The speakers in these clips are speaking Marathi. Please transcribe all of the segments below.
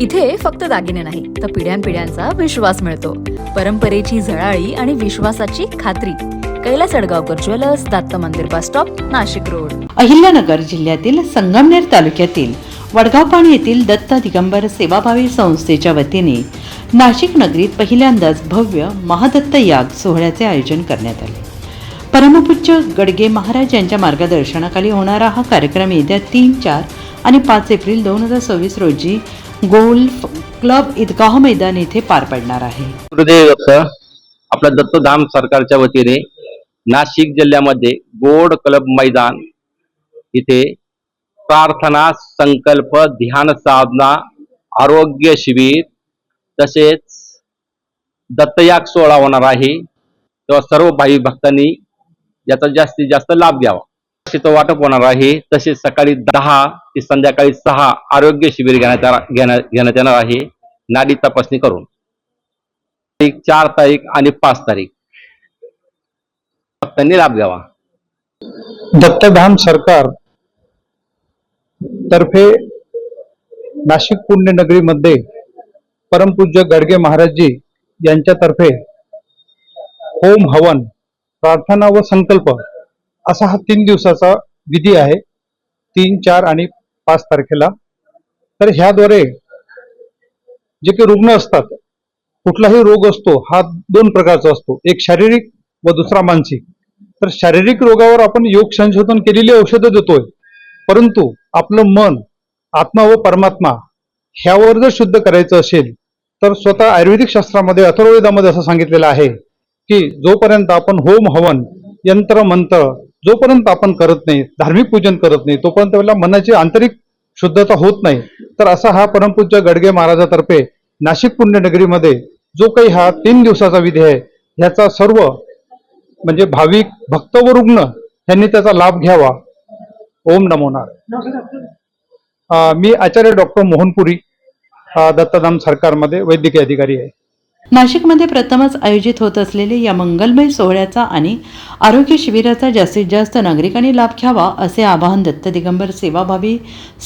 इथे फक्त दागिने नाही तर पिढ्यानपिढ्यांचा विश्वास मिळतो. परंपरेची झळाळी आणि विश्वासाची खात्री. कैलास अडगावकर ज्वेलर्स, दत्त मंदिर bus stop, Nashik road. Ahilyanagar जिल्ह्यातील संगमनेर तालुक्यातील वडगावपाण येथील दत्त दिगंबर सेवाभावी संस्थेच्या वतीने नाशिक नगरीत पहिल्यांदाच भव्य महादत्त याग सोहळ्याचे आयोजन करण्यात आले. परमपूज्य गडगे महाराज यांच्या मार्गदर्शनाखाली होणारा हा कार्यक्रम येत्या 3, 4 आणि 5 एप्रिल 2026 रोजी गोल्फ क्लब ईदगाह मैदान येथे पार पडणार आहे. गुरुदेव दत्त आपल्या दत्तधाम सरकारच्या वतीने नाशिक जिल्ह्यामध्ये गोड क्लब मैदान इथे प्रार्थना, संकल्प, ध्यान साधना, आरोग्य शिबिर तसेच दत्तयाग सोहळा होणार आहे. तेव्हा सर्व भाई भक्तांनी याचा जास्तीत जास्त लाभ घ्यावा. तो वाटप होणार आहे. तसेच सकाळी 10 ते संध्याकाळी 6 आरोग्य शिबिर घेण्यात येणार आहे. नाडी तपासणी करून 4 तारीख आणि 5 तारीख भक्तांनी लाभ घ्यावा. दत्तधाम सरकार तर्फे नाशिक पुण्यनगरीमध्ये परमपूज्य गडगे महाराजजी यांच्यातर्फे होम हवन, प्रार्थना व संकल्प असा हा 3 दिवसाचा विधी आहे. 3, 4 आणि 5 तारखेला. तर ह्याद्वारे जे काही रुग्ण असतात, कुठलाही रोग असतो हा 2 प्रकारचा असतो, एक शारीरिक व दुसरा मानसिक. तर शारीरिक रोगावर आपण योग संशोधन केलेली औषधं देतोय, परंतु आपलं मन, आत्मा व परमात्मा ह्यावर जर शुद्ध करायचं असेल तर स्वतः आयुर्वेदिक शास्त्रामध्ये अथर्ववेदामध्ये असं सांगितलेलं आहे की जोपर्यंत आपण होम हवन, यंत्र मंत्र जोपर्यंत आपण करत नाही, धार्मिक पूजन करत नाही, तोपर्यंत आपल्या मनाची आंतरिक शुद्धता होत नाही. तर असा हा परमपूज्य गडगे महाराजातर्फे नाशिक पुण्यनगरीमध्ये जो काही हा 3 दिवसाचा विधी आहे, ह्याचा सर्व म्हणजे भाविक भक्त व रुग्ण यांनी त्याचा लाभ घ्यावा. ओम नमो नारायण. मी आचार्य डॉक्टर मोहनपुरी, दत्तधाम सरकारमध्ये वैद्यकीय अधिकारी आहे. नाशिकमध्ये प्रथमच आयोजित होत असलेले या मंगलमय सोहळ्याचा आणि आरोग्य शिबिराचा जास्तीत जास्त नागरिकांनी लाभ घ्यावा असे आवाहन दत्त दिगंबर सेवाभावी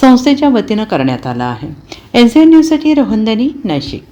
संस्थेच्या वतीनं करण्यात आलं आहे. NCN न्यूजसाठी रोहनदानी, नाशिक.